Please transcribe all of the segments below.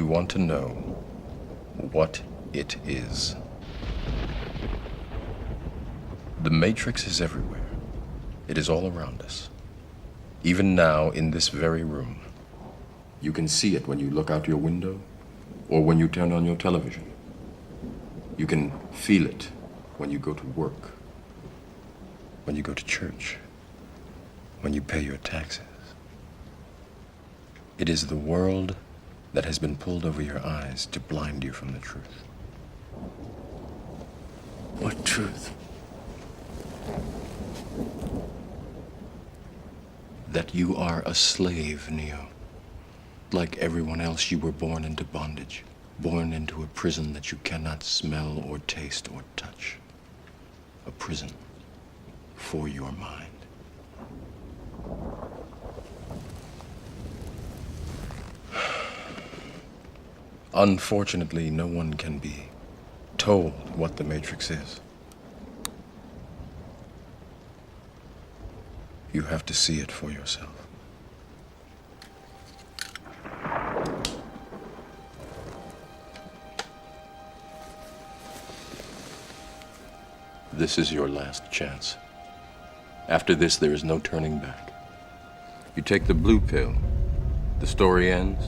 you want to know what it is. The Matrix is everywhere. It is all around us. Even now, in this very room. You can see it when you look out your window or when you turn on your television. You can feel it when you go to work, when you go to church, when you pay your taxes. It is the world that has been pulled over your eyes to blind you from the truth. What truth? That you are a slave, Neo. Like everyone else, you were born into bondage, born into a prison that you cannot smell or taste or touch. A prison for your mind. Unfortunately, no one can be told what the Matrix is. You have to see it for yourself. This is your last chance. After this, there is no turning back. You take the blue pill, the story ends.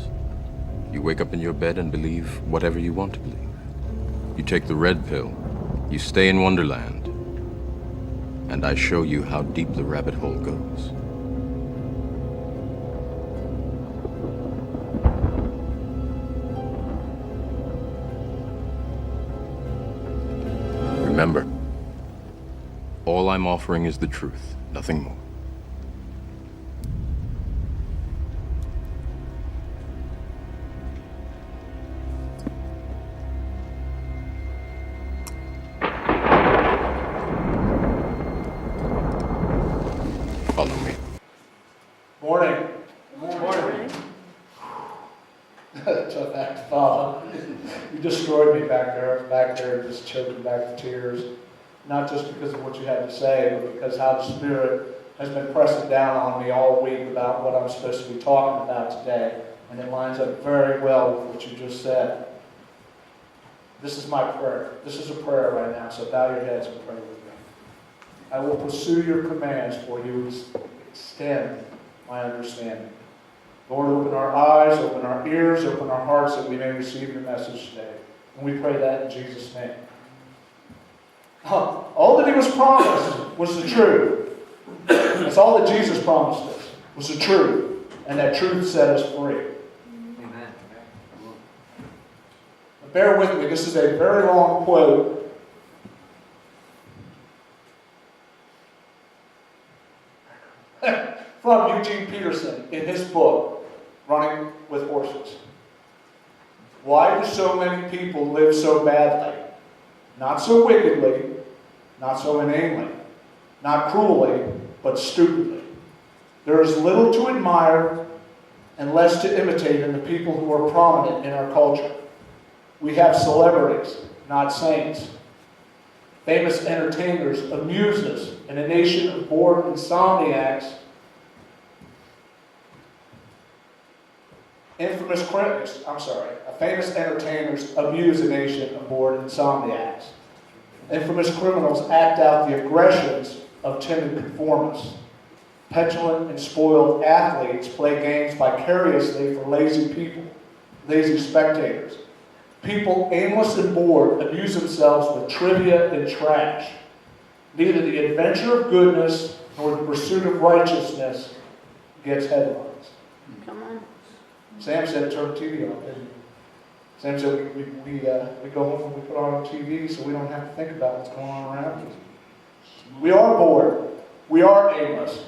You wake up in your bed and believe whatever you want to believe. You take the red pill, you stay in Wonderland, and I show you how deep the rabbit hole goes. Remember, all I'm offering is the truth, nothing more. Follow me. Morning. Morning. Tough act to follow. You destroyed me back there, just choking back the tears. Not just because of what you had to say, but because how the Spirit has been pressing down on me all week about what I'm supposed to be talking about today. And it lines up very well with what you just said. This is my prayer. This is a prayer right now, so bow your heads and pray with me. I will pursue your commands for you. Extend my understanding. Lord, open our eyes, open our ears, open our hearts that we may receive your message today. And we pray that in Jesus' name. All that he was promised was the truth. That's all that Jesus promised us, was the truth. And that truth set us free. Amen. Bear with me, this is a very long quote. From Eugene Peterson in his book, Running with Horses. Why do so many people live so badly? Not so wickedly, not so inanely, not cruelly, but stupidly. There is little to admire and less to imitate in the people who are prominent in our culture. We have celebrities, not saints. Famous entertainers amuse us in a nation of bored insomniacs. Famous entertainers amuse a nation of bored insomniacs. Infamous criminals act out the aggressions of timid conformists. Petulant and spoiled athletes play games vicariously for lazy people, lazy spectators. People aimless and bored amuse themselves with trivia and trash. Neither the adventure of goodness nor the pursuit of righteousness gets headlines. Come on. Sam said turn the TV on, didn't he? Sam said we go home and we put on TV so we don't have to think about what's going on around us. We are bored. We are aimless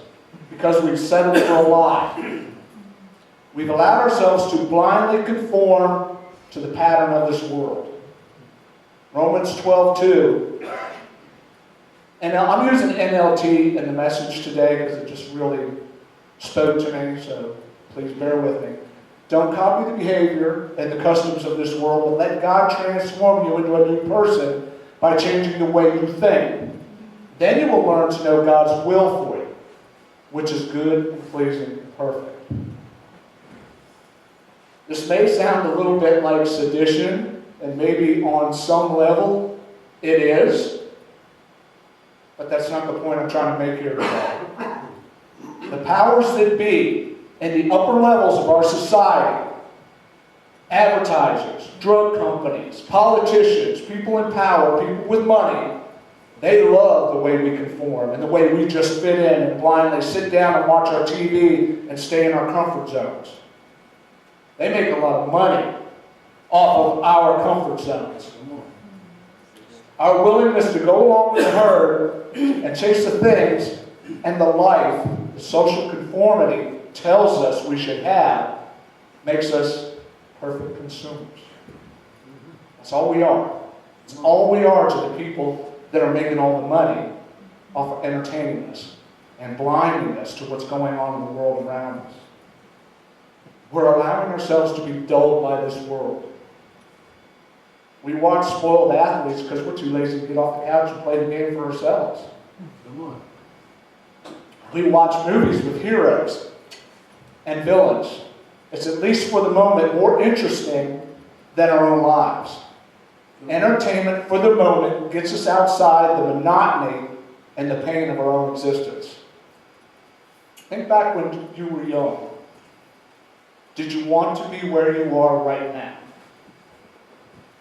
because we've settled for a lie. We've allowed ourselves to blindly conform to the pattern of this world. Romans 12:2. And now I'm using NLT in the message today because it just really spoke to me, so please bear with me. Don't copy the behavior and the customs of this world, but let God transform you into a new person by changing the way you think. Then you will learn to know God's will for you, which is good and pleasing and perfect. This may sound a little bit like sedition, and maybe on some level it is, but that's not the point I'm trying to make here today. The powers that be in the upper levels of our society, advertisers, drug companies, politicians, people in power, people with money, they love the way we conform and the way we just fit in and blindly sit down and watch our TV and stay in our comfort zones. They make a lot of money off of our comfort zones. Our willingness to go along with the herd and chase the things and the life, the social conformity tells us we should have, makes us perfect consumers. That's all we are. It's all we are to the people that are making all the money off of entertaining us and blinding us to what's going on in the world around us. We're allowing ourselves to be dulled by this world. We watch spoiled athletes because we're too lazy to get off the couch and play the game for ourselves. We watch movies with heroes and villains. It's at least for the moment more interesting than our own lives. Entertainment for the moment gets us outside the monotony and the pain of our own existence. Think back when you were young. Did you want to be where you are right now?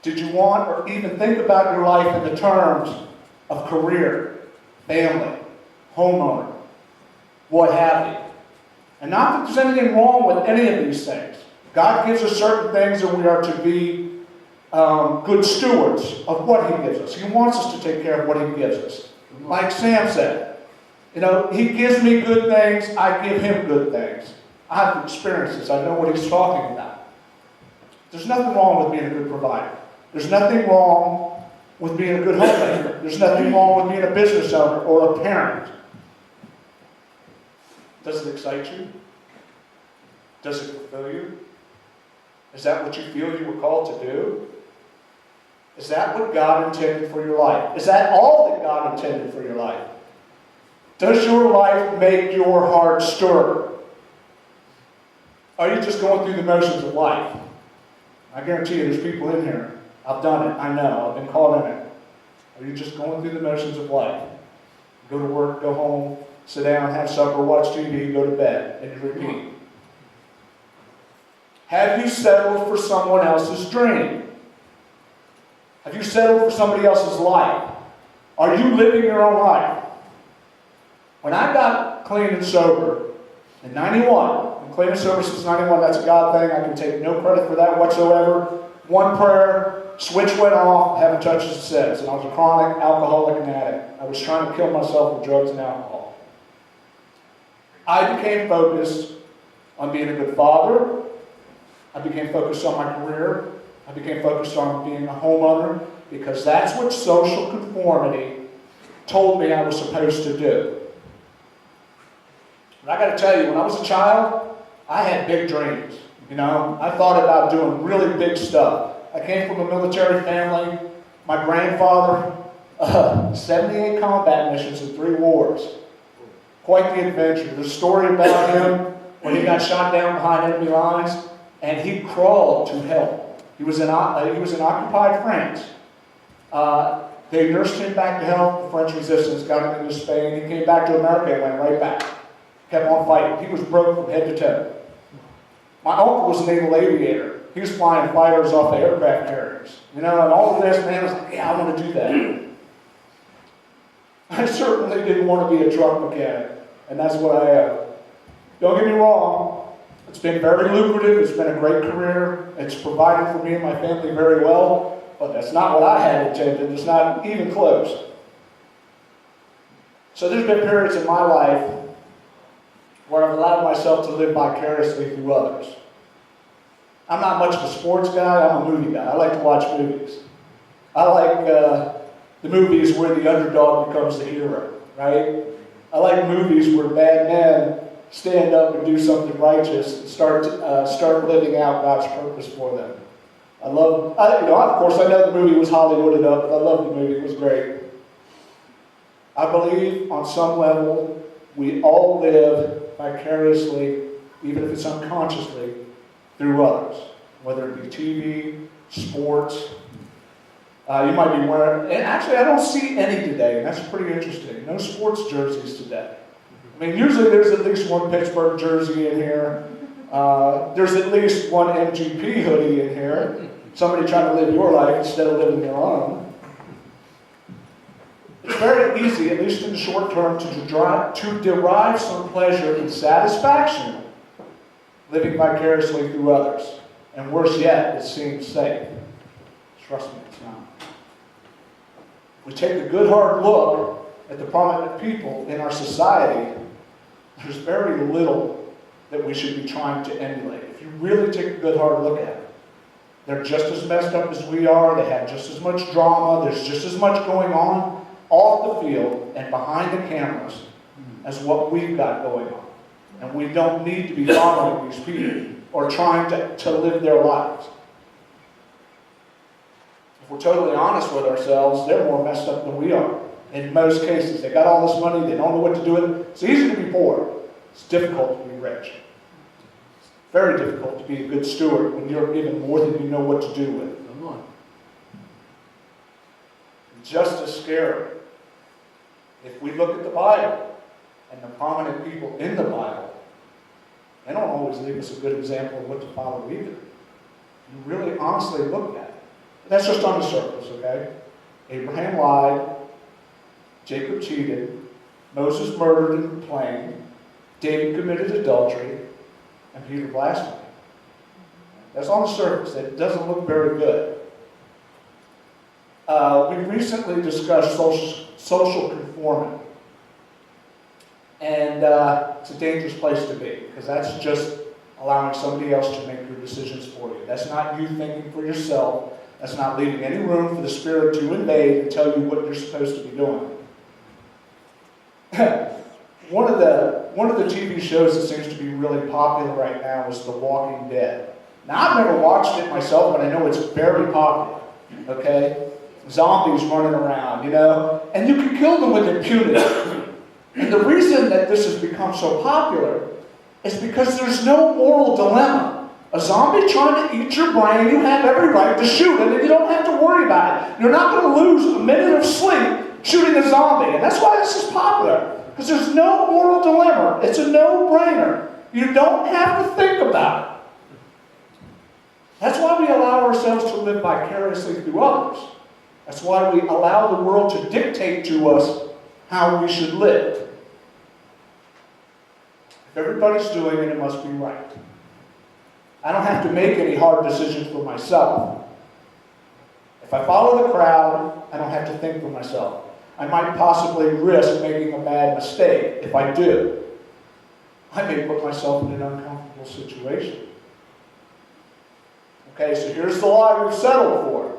Did you want or even think about your life in the terms of career, family, homeowner, what have you? And not that there's anything wrong with any of these things. God gives us certain things and we are to be good stewards of what He gives us. He wants us to take care of what He gives us. Like Sam said, He gives me good things, I give Him good things. I have experiences, I know what He's talking about. There's nothing wrong with being a good provider. There's nothing wrong with being a good homemaker. There's nothing wrong with being a business owner or a parent. Does it excite you? Does it fulfill you? Is that what you feel you were called to do? Is that what God intended for your life? Is that all that God intended for your life? Does your life make your heart stir? Are you just going through the motions of life? I guarantee you there's people in here. I've done it. I know. I've been caught in it. Are you just going through the motions of life? Go to work, go home, sit down, have supper, watch TV, go to bed, and you repeat. Have you settled for someone else's dream? Have you settled for somebody else's life? Are you living your own life? When I got clean and sober in 91, I'm clean and sober since 91, that's a God thing. I can take no credit for that whatsoever. One prayer, switch went off, haven't touched it since. And I was a chronic alcoholic and addict. I was trying to kill myself with drugs and alcohol. I became focused on being a good father. I became focused on my career. I became focused on being a homeowner because that's what social conformity told me I was supposed to do. But I got to tell you, when I was a child, I had big dreams. I thought about doing really big stuff. I came from a military family. My grandfather, 78 combat missions in 3 wars. Quite the adventure. There's a story about him when he got shot down behind enemy lines, and he crawled to help. He was in occupied France. They nursed him back to health. The French resistance got him into Spain. He came back to America and went right back. Kept on fighting. He was broke from head to toe. My uncle was a naval aviator. He was flying fighters off the aircraft carriers. And all of this, man, I was like, yeah, I want to do that. I certainly didn't want to be a truck mechanic. And that's what I am. Don't get me wrong. It's been very lucrative. It's been a great career. It's provided for me and my family very well. But that's not what I had intended. It's not even close. So there's been periods in my life where I've allowed myself to live vicariously through others. I'm not much of a sports guy. I'm a movie guy. I like to watch movies. I like the movies where the underdog becomes the hero, right? I like movies where bad men stand up and do something righteous and start living out God's purpose for them. Of course, I know the movie was Hollywooded up, but I love the movie. It was great. I believe on some level we all live vicariously, even if it's unconsciously, through others. whether it be TV, sports. You might be wearing, and actually I don't see any today, and that's pretty interesting. No sports jerseys today. I mean, usually there's at least one Pittsburgh jersey in here. There's at least one MGP hoodie in here. Somebody trying to live your life instead of living their own. It's very easy, at least in the short term, to derive some pleasure and satisfaction living vicariously through others. And worse yet, it seems safe. Trust me, it's not. If we take a good hard look at the prominent people in our society, there's very little that we should be trying to emulate. If you really take a good hard look at it, they're just as messed up as we are. They have just as much drama. There's just as much going on off the field and behind the cameras as what we've got going on. And we don't need to be following these people or trying to live their lives. If we're totally honest with ourselves, they're more messed up than we are. In most cases, they got all this money, they don't know what to do with it. It's easy to be poor. It's difficult to be rich. It's very difficult to be a good steward when you're given more than you know what to do with it. Come on. Just as scary. If we look at the Bible and the prominent people in the Bible, they don't always leave us a good example of what to follow either. You really honestly look at it. That's just on the surface, okay? Abraham lied. Jacob cheated. Moses murdered in the plain. David committed adultery. And Peter blasphemed. That's on the surface. It doesn't look very good. We recently discussed social conformity. And it's a dangerous place to be, because that's just allowing somebody else to make your decisions for you. That's not you thinking for yourself. That's not leaving any room for the Spirit to invade and tell you what you're supposed to be doing. One of the TV shows that seems to be really popular right now is The Walking Dead. Now, I've never watched it myself, but I know it's very popular. Okay? Zombies running around, you know? And you can kill them with impunity. And the reason that this has become so popular is because there's no moral dilemma. A zombie trying to eat your brain, you have every right to shoot it, and you don't have to worry about it. You're not going to lose a minute of sleep shooting a zombie. And that's why this is popular. Because there's no moral dilemma. It's a no-brainer. You don't have to think about it. That's why we allow ourselves to live vicariously through others. That's why we allow the world to dictate to us how we should live. If everybody's doing it, it must be right. I don't have to make any hard decisions for myself. If I follow the crowd, I don't have to think for myself. I might possibly risk making a bad mistake. If I do, I may put myself in an uncomfortable situation. Okay, so here's the lie we've settled for.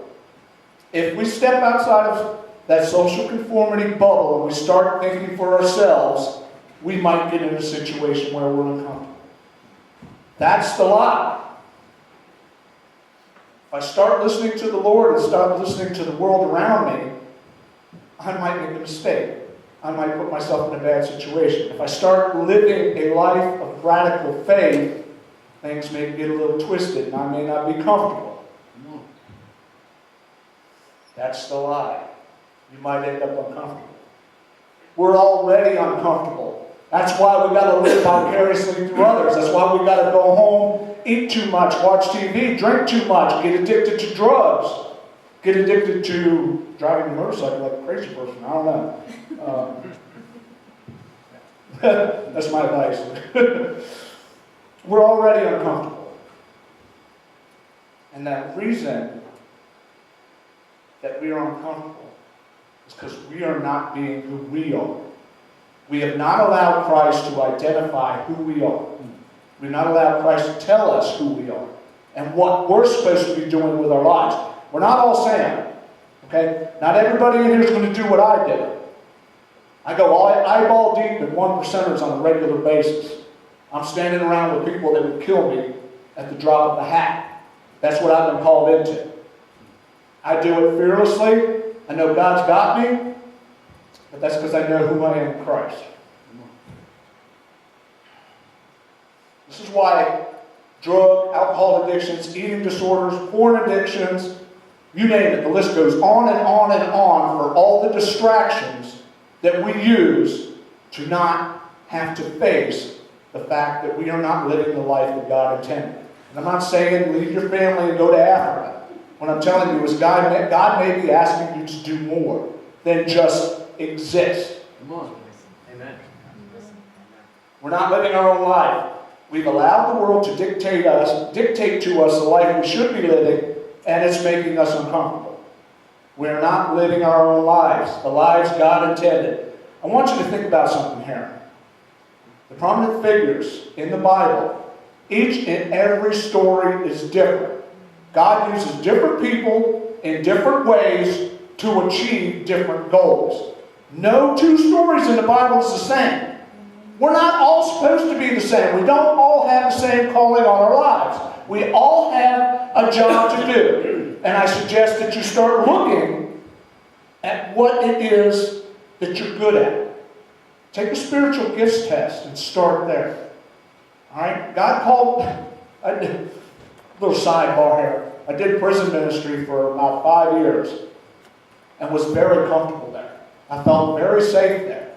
If we step outside of that social conformity bubble and we start thinking for ourselves, we might get in a situation where we're uncomfortable. That's the lie. If I start listening to the Lord and start listening to the world around me, I might make a mistake. I might put myself in a bad situation. If I start living a life of radical faith, things may get a little twisted and I may not be comfortable. That's the lie. You might end up uncomfortable. We're already uncomfortable. That's why we got to live vicariously through others. That's why we got to go home, eat too much, watch TV, drink too much, get addicted to drugs, get addicted to driving a motorcycle like a crazy person. I don't know. That's my advice. We're already uncomfortable. And that reason that we are uncomfortable is because we are not being who we are. We have not allowed Christ to identify who we are. We've not allowed Christ to tell us who we are and what we're supposed to be doing with our lives. We're not all Sam. Okay? Not everybody in here is going to do what I did. I go eyeball deep in 1%ers on a regular basis. I'm standing around with people that would kill me at the drop of a hat. That's what I've been called into. I do it fearlessly. I know God's got me. But that's because I know who I am in Christ. This is why drug, alcohol addictions, eating disorders, porn addictions, you name it. The list goes on and on and on for all the distractions that we use to not have to face the fact that we are not living the life that God intended. And I'm not saying leave your family and go to Africa. What I'm telling you is God may be asking you to do more than just exist. Come on. Amen. We're not living our own life. We've allowed the world to dictate to us the life we should be living, and it's making us uncomfortable. We're not living our own lives, the lives God intended. I want you to think about something here. The prominent figures in the Bible, each and every story is different. God uses different people in different ways to achieve different goals. No two stories in the Bible is the same. We're not all supposed to be the same. We don't all have the same calling on our lives. We all have a job to do. And I suggest that you start looking at what it is that you're good at. Take a spiritual gifts test and start there. All right? God called, little sidebar here. I did prison ministry for about 5 years and was very comfortable there. I felt very safe there.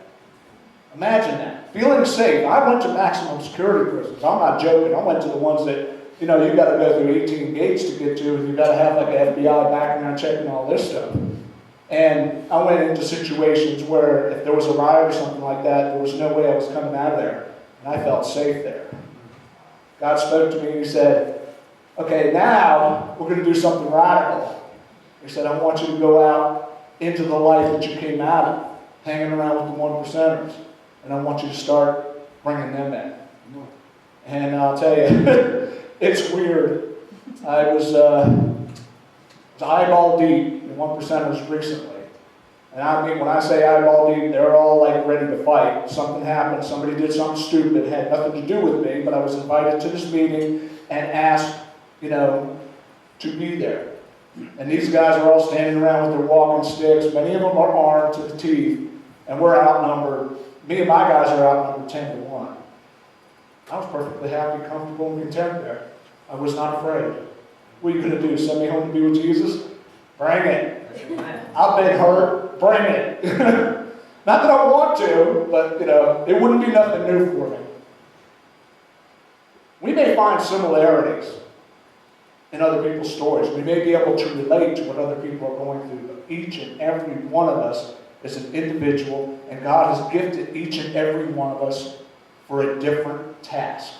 Imagine that. Feeling safe. I went to maximum security prisons. I'm not joking. I went to the ones that, you got to go through 18 gates to get to, and you've got to have like an FBI background check and all this stuff. And I went into situations where if there was a riot or something like that, there was no way I was coming out of there. And I felt safe there. God spoke to me and He said, okay, now we're going to do something radical. He said, I want you to go out into the life that you came out of, hanging around with the 1%ers. And I want you to start bringing them in. And I'll tell you, it's weird. I was eyeball deep in 1%ers recently. And I mean, when I say eyeball deep, they're all like ready to fight. Something happened. Somebody did something stupid. It had nothing to do with me, but I was invited to this meeting and asked, to be there. And these guys are all standing around with their walking sticks. Many of them are armed to the teeth. And we're outnumbered. Me and my guys are outnumbered 10 to 1. I was perfectly happy, comfortable, and content there. I was not afraid. What are you going to do? Send me home to be with Jesus? Bring it. I've been hurt. Bring it. Not that I want to, but, it wouldn't be nothing new for me. We may find similarities in other people's stories. We may be able to relate to what other people are going through, but each and every one of us is an individual, and God has gifted each and every one of us for a different task.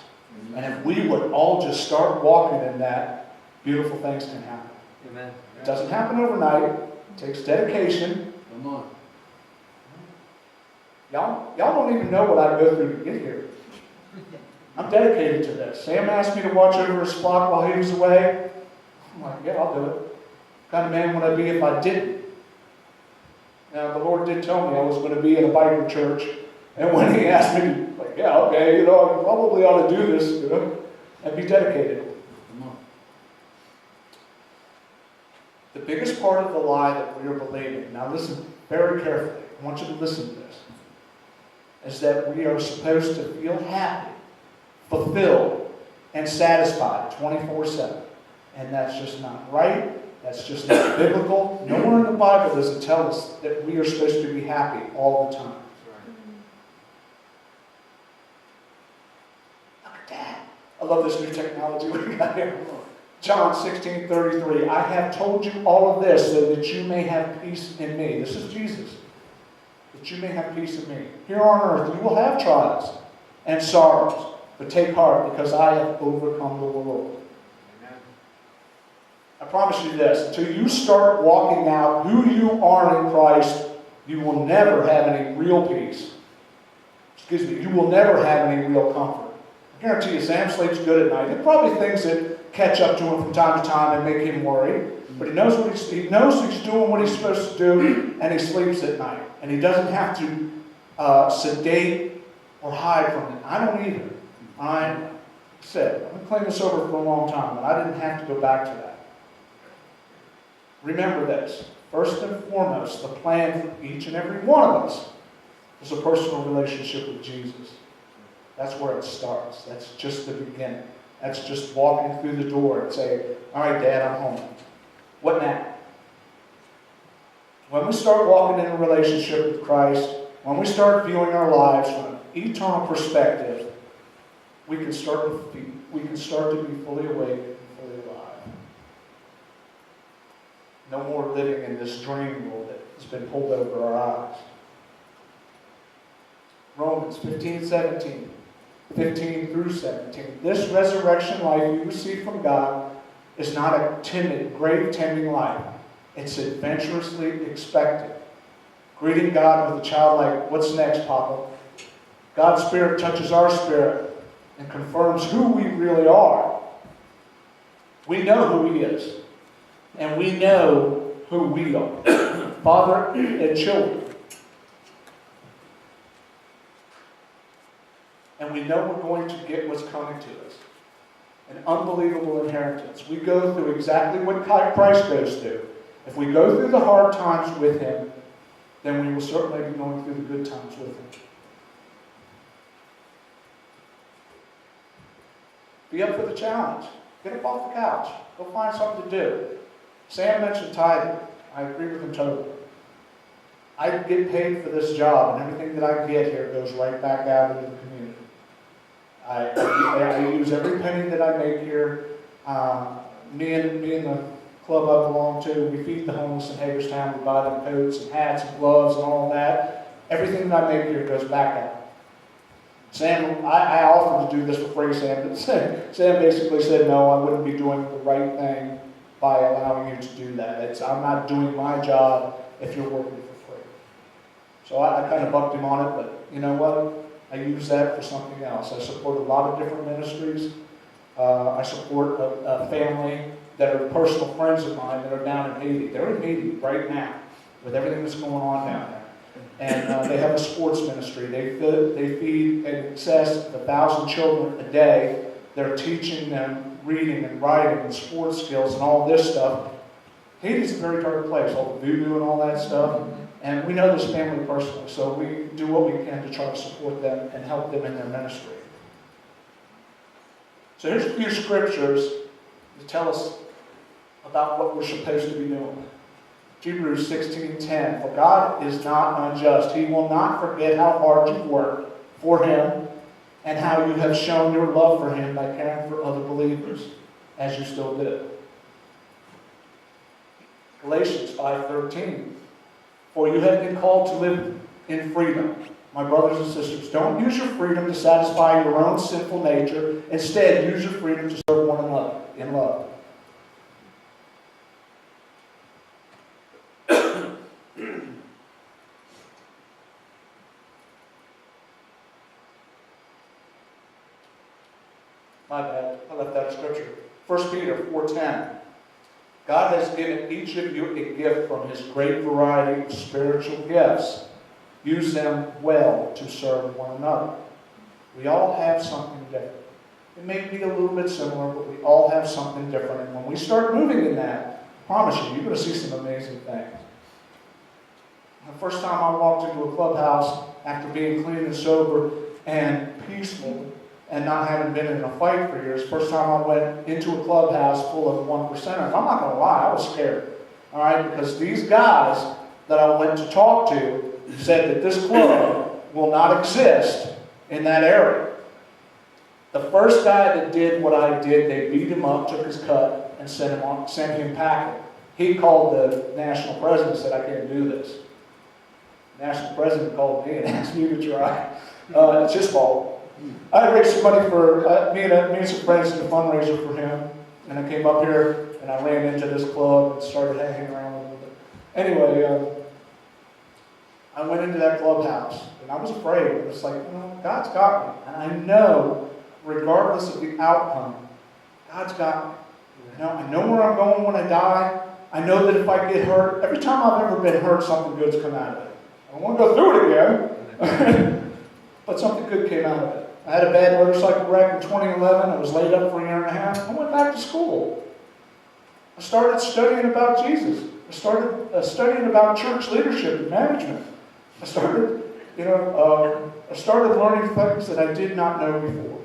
And if we would all just start walking in that, beautiful things can happen. Amen. It doesn't happen overnight. It takes dedication. Come on. Y'all don't even know what I go through to get here. I'm dedicated to this. Sam asked me to watch over his flock while he was away. I'm like, yeah, I'll do it. What kind of man would I be if I didn't? Now, the Lord did tell me I was going to be in a biker church. And when He asked me, like, yeah, okay, I probably ought to do this, and be dedicated. The biggest part of the lie that we are believing, now listen very carefully, I want you to listen to this, is that we are supposed to feel happy, fulfilled, and satisfied 24/7. And that's just not right. That's just not biblical. Nowhere in the Bible does it tell us that we are supposed to be happy all the time. Look at that. I love this new technology we got here. John 16:33. I have told you all of this so that you may have peace in me. This is Jesus. That you may have peace in me. Here on earth you will have trials and sorrows. But take heart, because I have overcome the world. Amen. I promise you this, until you start walking out who you are in Christ, you will never have any real peace. You will never have any real comfort. I guarantee you, Sam sleeps good at night. There are probably things that catch up to him from time to time and make him worry. But he knows he knows he's doing what he's supposed to do, and he sleeps at night. And he doesn't have to sedate or hide from it. I don't either. I've been clean and sober for a long time, but I didn't have to go back to that. Remember this. First and foremost, the plan for each and every one of us is a personal relationship with Jesus. That's where it starts. That's just the beginning. That's just walking through the door and saying, all right, Dad, I'm home. What now? When we start walking in a relationship with Christ, when we start viewing our lives from an eternal perspective, we can start to be fully awake and fully alive. No more living in this dream world that has been pulled over our eyes. Romans 15 through 17. This resurrection life you receive from God is not a timid, grave-tending life. It's adventurously expected. Greeting God with a childlike, "What's next, Papa?" God's Spirit touches our spirit and confirms who we really are. We know who He is. And we know who we are. Father and children. And we know we're going to get what's coming to us. An unbelievable inheritance. We go through exactly what Christ goes through. If we go through the hard times with Him, then we will certainly be going through the good times with Him. Be up for the challenge. Get up off the couch. Go find something to do. Sam mentioned tithing. I agree with him totally. I get paid for this job, and everything that I get here goes right back out into the community. I use every penny that I make here. Me and the club I belong to, we feed the homeless in Hagerstown. We buy them coats and hats and gloves and all that. Everything that I make here goes back out. Sam, I offered to do this for free, Sam, but Sam basically said, no, I wouldn't be doing the right thing by allowing you to do that. I'm not doing my job if you're working for free. So I kind of bucked him on it, but you know what? I use that for something else. I support a lot of different ministries. I support a family that are personal friends of mine that are down in Haiti. They're in Haiti right now with everything that's going on down there. And they have a sports ministry. They feed in excess of 1,000 children a day. They're teaching them reading and writing and sports skills and all this stuff. Haiti's a very dark place, all the voodoo and all that stuff. And we know this family personally, so we do what we can to try to support them and help them in their ministry. So here's a few scriptures to tell us about what we're supposed to be doing. Hebrews 16:10, for God is not unjust. He will not forget how hard you've worked for Him and how you have shown your love for Him by caring for other believers, as you still do. Galatians 5:13, for you have been called to live in freedom. My brothers and sisters, don't use your freedom to satisfy your own sinful nature. Instead, use your freedom to serve one another in love. My bad, I left out of scripture. 1 Peter 4:10. God has given each of you a gift from His great variety of spiritual gifts. Use them well to serve one another. We all have something different. It may be a little bit similar, but we all have something different. And when we start moving in that, I promise you, you're going to see some amazing things. The first time I walked into a clubhouse after being clean and sober and peaceful and not having been in a fight for years, first time I went into a clubhouse full of 1%ers, I'm not going to lie, I was scared. All right, because these guys that I went to talk to said that this club will not exist in that area. The first guy that did what I did, they beat him up, took his cut, and sent him packing. He called the national president and said, I can't do this. The national president called me and asked me to try. It's his fault. I raised some money for me and some friends did a fundraiser for him, and I came up here and I ran into this club and started hanging around a little bit. Anyway, I went into that clubhouse and I was afraid. It was like, God's got me, and I know, regardless of the outcome, God's got me. I know where I'm going when I die. I know that if I get hurt, every time I've ever been hurt, something good's come out of it. I don't want to go through it again, but something good came out of it. I had a bad motorcycle wreck in 2011. I was laid up for a year and a half. I went back to school. I started studying about Jesus. I started studying about church leadership and management. I started learning things that I did not know before.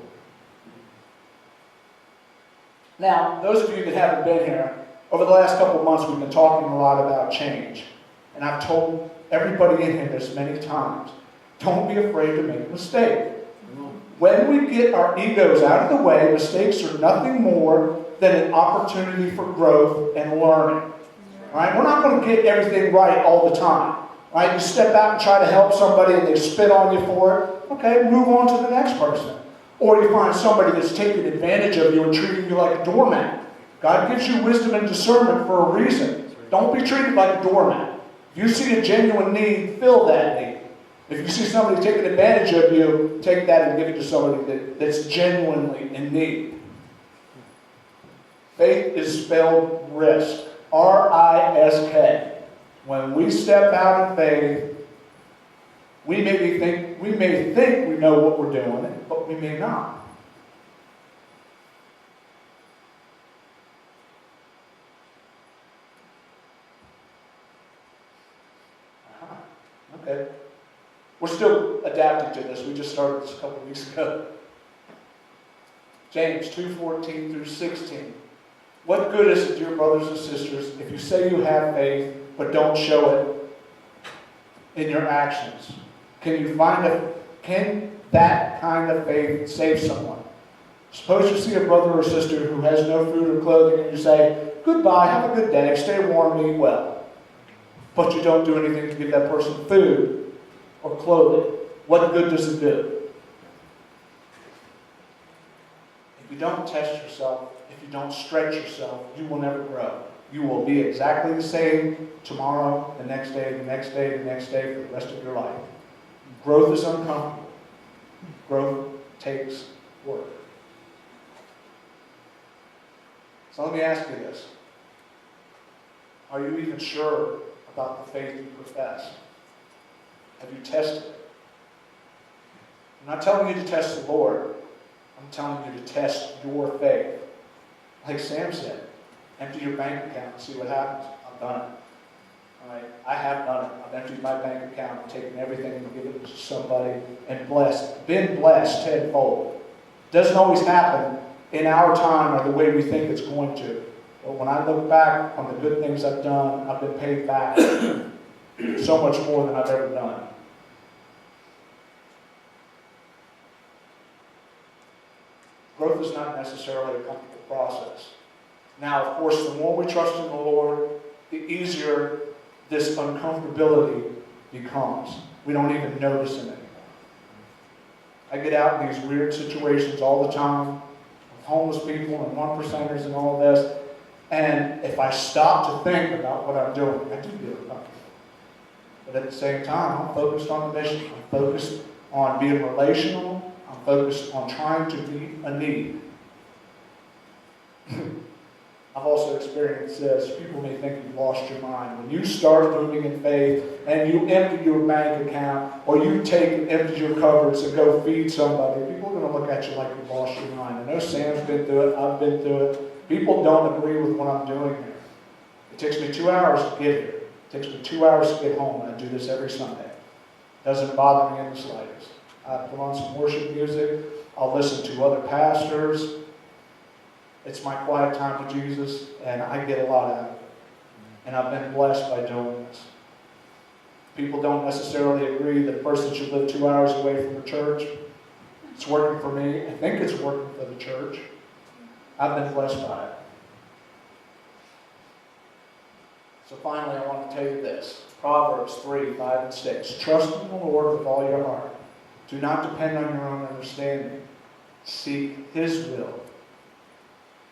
Now, those of you that haven't been here, over the last couple of months we've been talking a lot about change. And I've told everybody in here this many times, don't be afraid to make a mistake. When we get our egos out of the way, mistakes are nothing more than an opportunity for growth and learning. Right? We're not going to get everything right all the time. Right? You step out and try to help somebody and they spit on you for it. Okay, move on to the next person. Or you find somebody that's taking advantage of you and treating you like a doormat. God gives you wisdom and discernment for a reason. Don't be treated like a doormat. If you see a genuine need, fill that need. If you see somebody taking advantage of you, take that and give it to somebody that's genuinely in need. Faith is spelled risk. R-I-S-K. When we step out in faith, we may think we know what we're doing, but we may not. Okay. We're still adapting to this. We just started this a couple of weeks ago. James 2:14 through 16. What good is it, dear brothers and sisters, if you say you have faith, but don't show it in your actions? Can that kind of faith save someone? Suppose you see a brother or sister who has no food or clothing, and you say, goodbye, have a good day, stay warm, eat well. But you don't do anything to give that person food or clothing. What good does it do? If you don't test yourself, if you don't stretch yourself, you will never grow. You will be exactly the same tomorrow, the next day, the next day, the next day, for the rest of your life. Growth is uncomfortable. Growth takes work. So let me ask you this. Are you even sure about the faith you profess? Have you tested it? I'm not telling you to test the Lord. I'm telling you to test your faith. Like Sam said, empty your bank account and see what happens. I've done it. All right? I have done it. I've emptied my bank account and taken everything and given it to somebody and been blessed tenfold. Doesn't always happen in our time or the way we think it's going to. But when I look back on the good things I've done, I've been paid back so much more than I've ever done. Growth is not necessarily a comfortable process. Now, of course, the more we trust in the Lord, the easier this uncomfortability becomes. We don't even notice it anymore. I get out in these weird situations all the time with homeless people and 1%ers and all this. And if I stop to think about what I'm doing, I do feel uncomfortable. But at the same time, I'm focused on the mission. I'm focused on being relational. I'm focused on trying to meet a need. I've also experienced this. People may think you've lost your mind. When you start moving in faith and you empty your bank account or you take and empty your cupboards to go feed somebody, people are going to look at you like you've lost your mind. I know Sam's been through it. I've been through it. People don't agree with what I'm doing here. It takes me 2 hours to get here. It takes me 2 hours to get home, and I do this every Sunday. It doesn't bother me in the slightest. I put on some worship music. I'll listen to other pastors. It's my quiet time with Jesus, and I get a lot out of it. And I've been blessed by doing this. People don't necessarily agree that a person should live 2 hours away from the church. It's working for me. I think it's working for the church. I've been blessed by it. So finally, I want to tell you this. Proverbs 3, 5, and 6. Trust in the Lord with all your heart. Do not depend on your own understanding. Seek His will.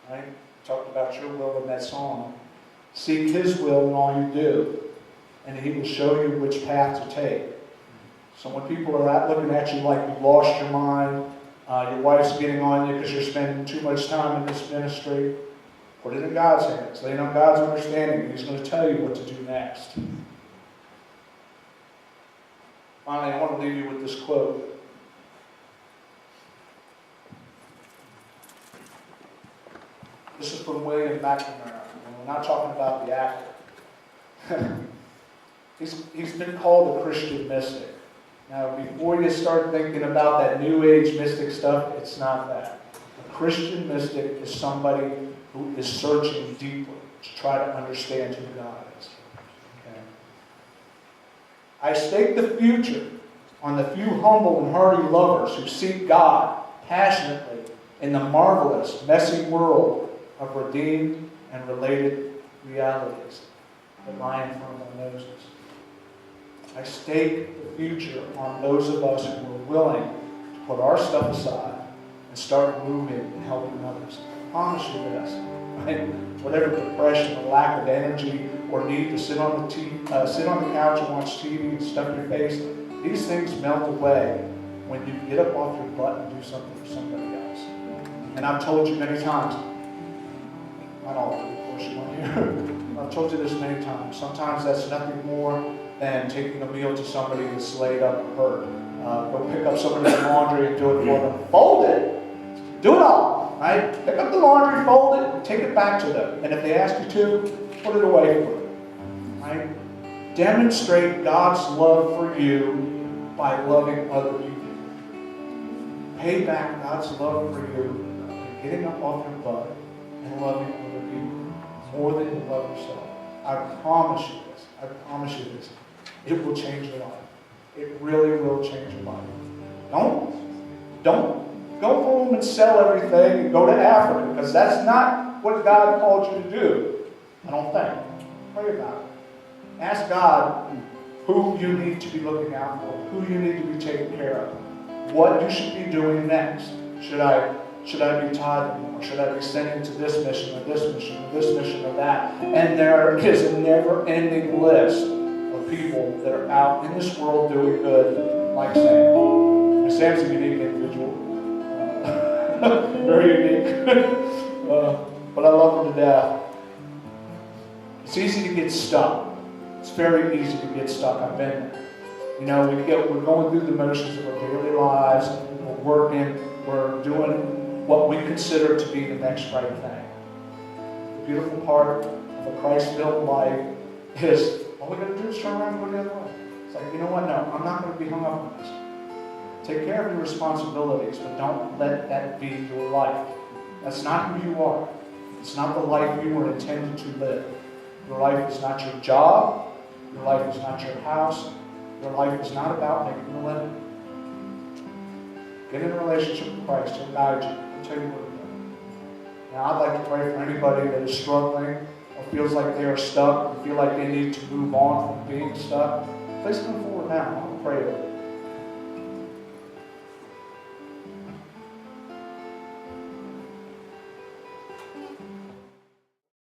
Right? We talked about your will in that song. Seek His will in all you do, and He will show you which path to take. So when people are out looking at you like you've lost your mind, your wife's getting on you because you're spending too much time in this ministry, put it in God's hands. Lean on God's understanding, and He's going to tell you what to do next. Finally, I want to leave you with this quote. This is from William McNamara, and we're not talking about the actor. He's been called a Christian mystic. Now, before you start thinking about that New Age mystic stuff, it's not that. A Christian mystic is somebody who is searching deeply to try to understand who God is. Okay? I stake the future on the few humble and hardy lovers who seek God passionately in the marvelous, messy world of redeemed and related realities that lie in front of our noses. I stake the future on those of us who are willing to put our stuff aside and start moving and helping others. I promise you this, right? Whatever depression or lack of energy or need to sit on the couch and watch TV and stuff your face, these things melt away when you get up off your butt and do something for somebody else. And I've told you many times, not all of you, of course, you weren't here. I've told you this many times. Sometimes that's nothing more than taking a meal to somebody that's laid up or hurt. Go pick up somebody's laundry and do it for them. Fold it. Do it all. Right? Pick up the laundry, fold it, take it back to them. And if they ask you to, put it away for them. Right? Demonstrate God's love for you by loving other people. Pay back God's love for you by getting up off your butt and loving other people more than you love yourself. I promise you this. I promise you this. It will change your life. It really will change your life. Don't go home and sell everything and go to Africa, because that's not what God called you to do. I don't think. Pray about it. Ask God who you need to be looking out for, who you need to be taking care of, what you should be doing next. Should I be tithing more? Should I be sending to this mission or this mission or this mission or that? And there is a never-ending list of people that are out in this world doing good, like Sam. And Sam's a unique individual. Very unique. But I love him to death. It's easy to get stuck. It's very easy to get stuck. I've been there. You know, we're going through the motions of our daily lives. We're working. We're doing what we consider to be the next right thing. The beautiful part of a Christ-filled life is all we got to do is turn around and go the other way. It's like, you know what? No, I'm not going to be hung up on this. Take care of your responsibilities, but don't let that be your life. That's not who you are. It's not the life you were intended to live. Your life is not your job. Your life is not your house. Your life is not about making a living. Get in a relationship with Christ. He'll guide you. He'll tell you what to do. Now, I'd like to pray for anybody that is struggling or feels like they are stuck or feel like they need to move on from being stuck. Please come forward now. I'll pray with you.